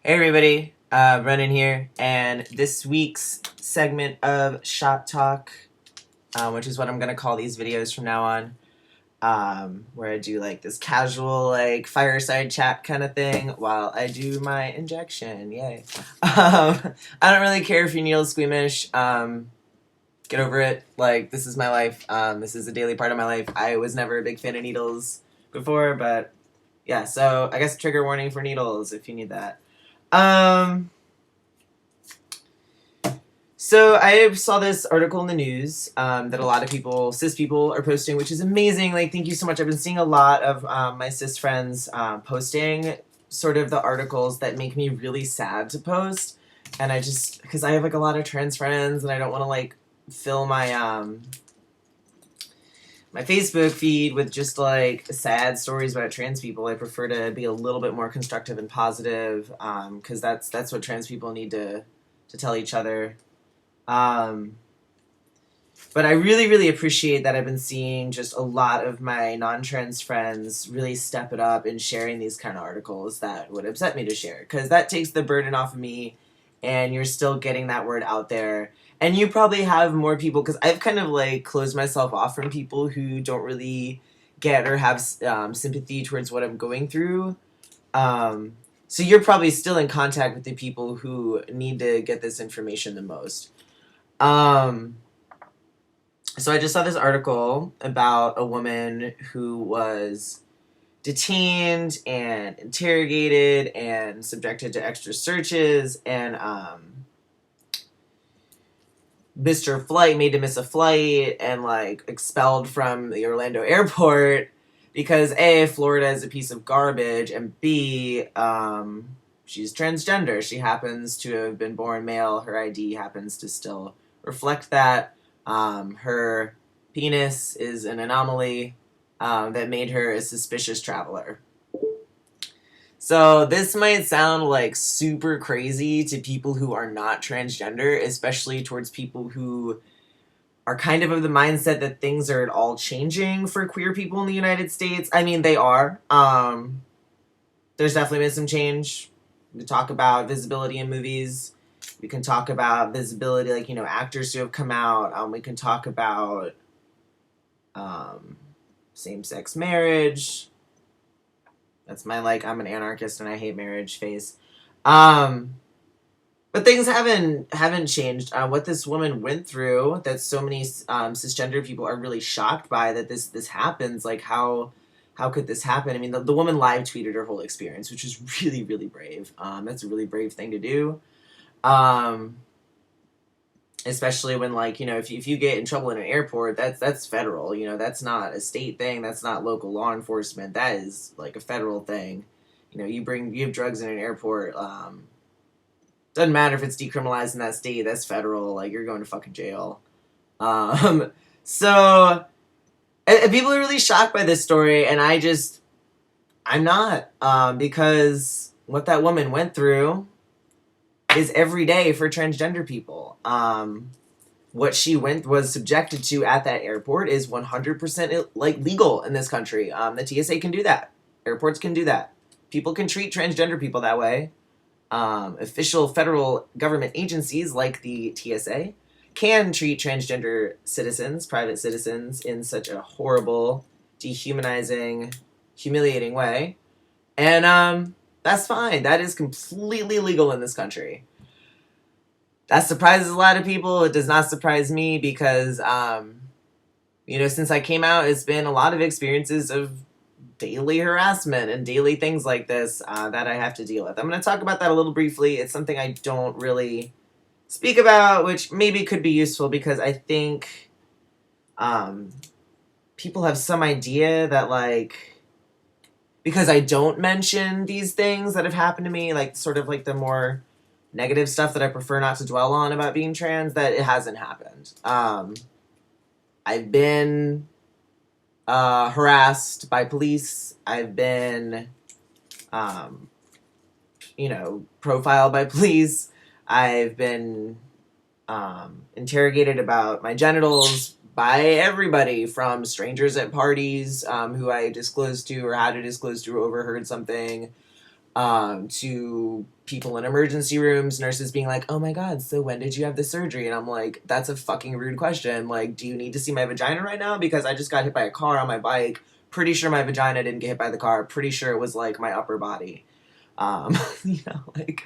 Hey everybody, Brennan here, and this week's segment of Shop Talk, which is what I'm gonna call these videos from now on, where I do like this casual like fireside chat kind of thing while I do my injection. Yay! I don't really care if you're needle squeamish. Get over it. Like, this is my life. This is a daily part of my life. I was never a big fan of needles before, but yeah. So I guess trigger warning for needles if you need that. Um, so I saw this article in the news that a lot of people, cis people, are posting, which is amazing. Like, thank you so much. I've been seeing a lot of my cis friends posting sort of the articles that make me really sad to post. And I just, because I have like a lot of trans friends and I don't want to like fill my Facebook feed with just like sad stories about trans people. I prefer to be a little bit more constructive and positive, because that's what trans people need to tell each other. But I really, really appreciate that I've been seeing just a lot of my non-trans friends really step it up in sharing these kind of articles that would upset me to share, because that takes the burden off of me, and you're still getting that word out there. And you probably have more people, because I've kind of like closed myself off from people who don't really get or have sympathy towards what I'm going through. So you're probably still in contact with the people who need to get this information the most. Um, so I just saw this article about a woman who was detained and interrogated and subjected to extra searches and missed her flight, made to miss a flight, and like expelled from the Orlando airport because A, Florida is a piece of garbage, and B, she's transgender. She happens to have been born male. Her ID happens to still reflect that. Her penis is an anomaly that made her a suspicious traveler. So this might sound like super crazy to people who are not transgender, especially towards people who are kind of the mindset that things are all changing for queer people in the United States. I mean, they are. There's definitely been some change. We can talk about visibility in movies. We can talk about visibility, like, actors who have come out. We can talk about same-sex marriage. That's my, like, I'm an anarchist and I hate marriage face. But things haven't changed. What this woman went through, that so many cisgender people are really shocked by, that this happens. Like, how could this happen? I mean, the woman live tweeted her whole experience, which is really, really brave. That's a really brave thing to do. Especially when, like, if you get in trouble in an airport, that's federal. That's not a state thing. That's not local law enforcement. That is like a federal thing. You have drugs in an airport. Doesn't matter if it's decriminalized in that state. That's federal. Like, you're going to fucking jail. So and people are really shocked by this story, and I'm not, because what that woman went through is every day for transgender people. What she was subjected to at that airport is 100% like legal in this country. The TSA can do that. Airports can do that. People can treat transgender people that way. Official federal government agencies like the TSA can treat transgender citizens, private citizens, in such a horrible, dehumanizing, humiliating way. And that's fine. That is completely legal in this country. That surprises a lot of people. It does not surprise me because, since I came out, it's been a lot of experiences of daily harassment and daily things like this that I have to deal with. I'm going to talk about that a little briefly. It's something I don't really speak about, which maybe could be useful because I think people have some idea that, like, because I don't mention these things that have happened to me, like sort of like the more negative stuff that I prefer not to dwell on about being trans, that it hasn't happened. I've been harassed by police. I've been, profiled by police. I've been interrogated about my genitals by everybody, from strangers at parties who I disclosed to or had to disclose to or overheard something. to people in emergency rooms, nurses being like, oh my God, so when did you have the surgery? And I'm like, that's a fucking rude question. Like, do you need to see my vagina right now? Because I just got hit by a car on my bike. Pretty sure my vagina didn't get hit by the car. Pretty sure it was like my upper body. Like,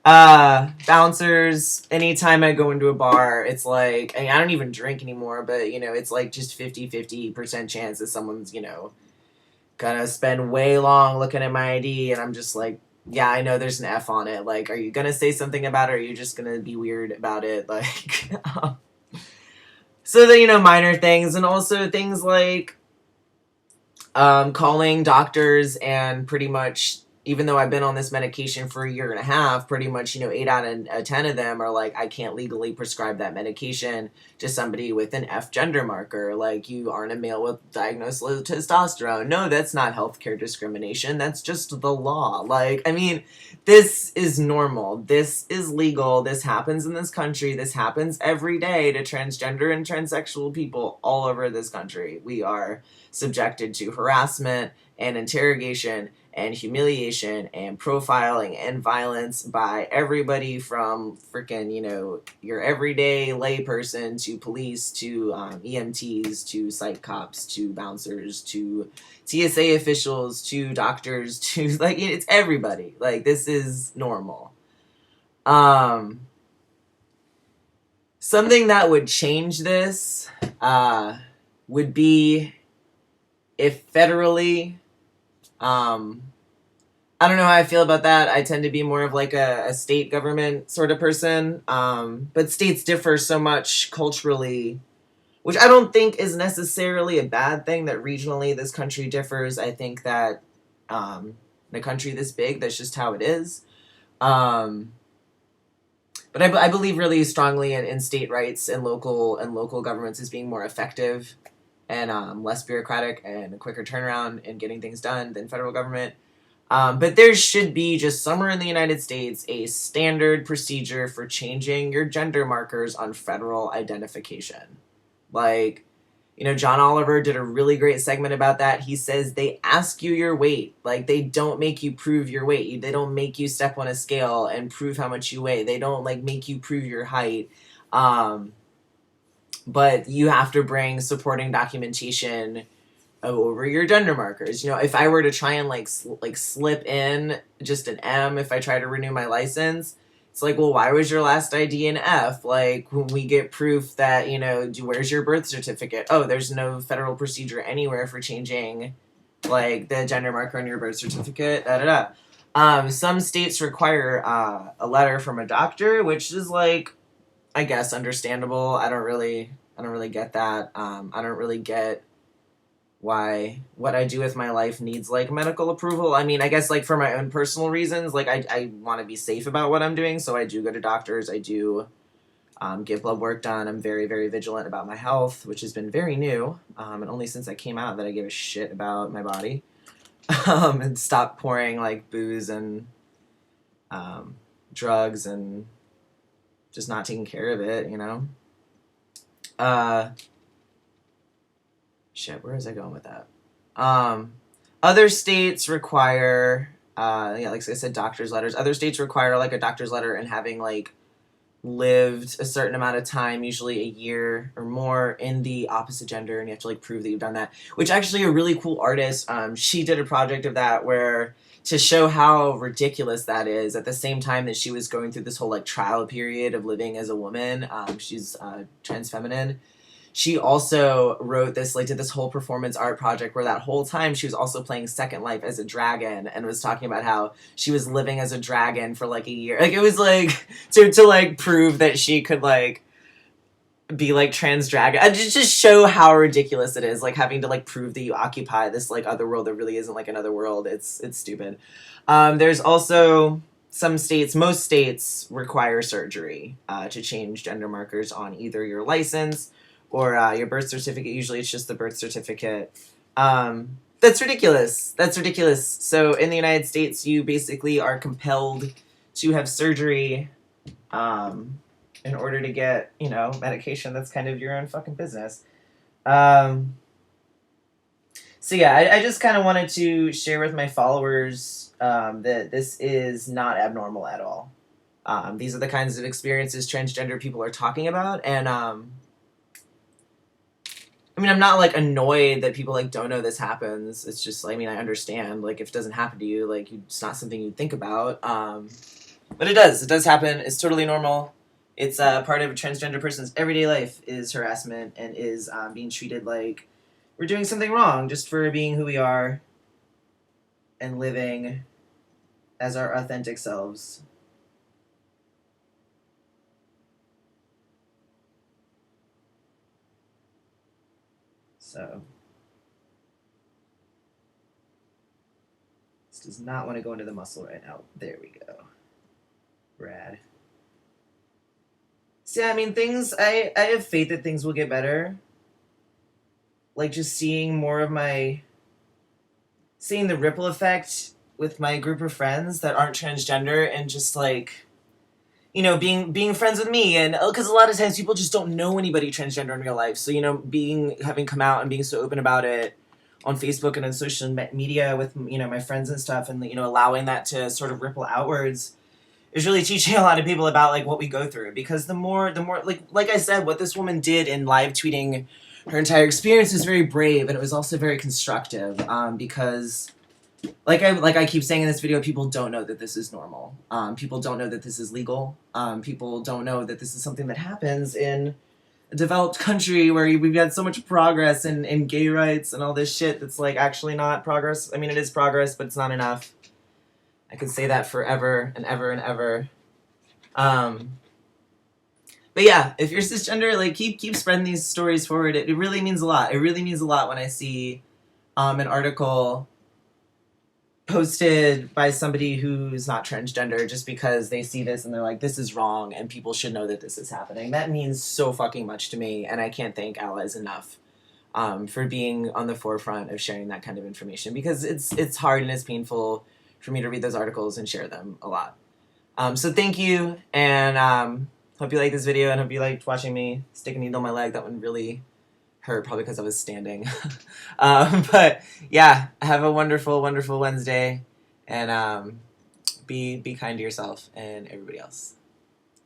bouncers, anytime I go into a bar, it's like, I don't even drink anymore, but, it's like just 50% chance that someone's, gonna spend way long looking at my ID, and I'm just like, yeah, I know there's an F on it. Like, are you gonna say something about it, or are you just gonna be weird about it? Like, so the, minor things, and also things like, calling doctors and pretty much, even though I've been on this medication for a year and a half, pretty much, 8 out of 10 of them are like, I can't legally prescribe that medication to somebody with an F gender marker. Like, you aren't a male with diagnosed low testosterone. No, that's not healthcare discrimination. That's just the law. Like, I mean, this is normal. This is legal. This happens in this country. This happens every day to transgender and transsexual people all over this country. We are subjected to harassment and interrogation and humiliation and profiling and violence by everybody from freaking, your everyday layperson to police to EMTs to psych cops to bouncers to TSA officials to doctors to, like, it's everybody. Like, this is normal. Something that would change this would be if federally, I don't know how I feel about that. I tend to be more of like a state government sort of person. But states differ so much culturally, which I don't think is necessarily a bad thing that regionally this country differs. I think that in a country this big, that's just how it is. But I believe really strongly in state rights and local governments as being more effective and less bureaucratic and a quicker turnaround in getting things done than federal government. But there should be, just somewhere in the United States, a standard procedure for changing your gender markers on federal identification. Like, John Oliver did a really great segment about that. He says they ask you your weight. Like, they don't make you prove your weight. They don't make you step on a scale and prove how much you weigh. They don't, like, make you prove your height. But you have to bring supporting documentation over your gender markers. If I were to try and like slip in just an M if I try to renew my license, it's like, well, why was your last ID an F? Like, when we get proof that, where's your birth certificate? Oh, there's no federal procedure anywhere for changing, like, the gender marker on your birth certificate. Some states require a letter from a doctor, which is, like, I guess understandable. I don't really get that. I don't really get why what I do with my life needs, like, medical approval. I mean, I guess, like, for my own personal reasons, like, I want to be safe about what I'm doing, so I do go to doctors. I do get blood work done. I'm very, very vigilant about my health, which has been very new, and only since I came out that I give a shit about my body, and stop pouring, like, booze and drugs and just not taking care of it, Shit, where was I going with that? Other states require, like I said, doctor's letters. Other states require, like, a doctor's letter and having, like, lived a certain amount of time, usually a year or more, in the opposite gender, and you have to, like, prove that you've done that. Which, actually, a really cool artist, she did a project of that where, to show how ridiculous that is, at the same time that she was going through this whole, like, trial period of living as a woman, she's trans feminine. She also wrote this, like, did this whole performance art project where that whole time she was also playing Second Life as a dragon and was talking about how she was living as a dragon for, like, a year. Like, it was, like, to like, prove that she could, like, be, like, trans dragon. Just show how ridiculous it is, like, having to, like, prove that you occupy this, like, other world that really isn't, like, another world. It's stupid. There's also most states require surgery to change gender markers on either your license or your birth certificate. Usually it's just the birth certificate. That's ridiculous. So in the United States, you basically are compelled to have surgery in order to get, medication that's kind of your own fucking business. So yeah, I just kind of wanted to share with my followers that this is not abnormal at all. These are the kinds of experiences transgender people are talking about, and I mean, I'm not like annoyed that people like don't know this happens. It's just, I mean, I understand like if it doesn't happen to you, like it's not something you think about. But it does. It does happen. It's totally normal. It's part of a transgender person's everyday life is harassment and is being treated like we're doing something wrong just for being who we are and living as our authentic selves. So this does not want to go into the muscle right now. There we go. Rad. So yeah, I mean things I have faith that things will get better. Like just seeing the ripple effect with my group of friends that aren't transgender and just like being friends with me, and because a lot of times people just don't know anybody transgender in real life, so having come out and being so open about it on Facebook and on social media with my friends and stuff, and allowing that to sort of ripple outwards is really teaching a lot of people about like what we go through, because the more like I said, what this woman did in live tweeting her entire experience was very brave, and it was also very constructive, because like I keep saying in this video, people don't know that this is normal. People don't know that this is legal. People don't know that this is something that happens in a developed country where we've had so much progress in gay rights and all this shit that's like actually not progress. I mean, it is progress, but it's not enough. I could say that forever and ever and ever. But yeah, if you're cisgender, like keep spreading these stories forward. It really means a lot. It really means a lot when I see an article posted by somebody who's not transgender just because they see this and they're like, this is wrong and people should know that this is happening. That means so fucking much to me, and I can't thank allies enough for being on the forefront of sharing that kind of information, because it's hard and it's painful for me to read those articles and share them a lot. So thank you, and hope you liked this video, and hope you liked watching me stick a needle in my leg. That one really hurt, probably because I was standing. But yeah, have a wonderful, wonderful Wednesday, and be kind to yourself and everybody else.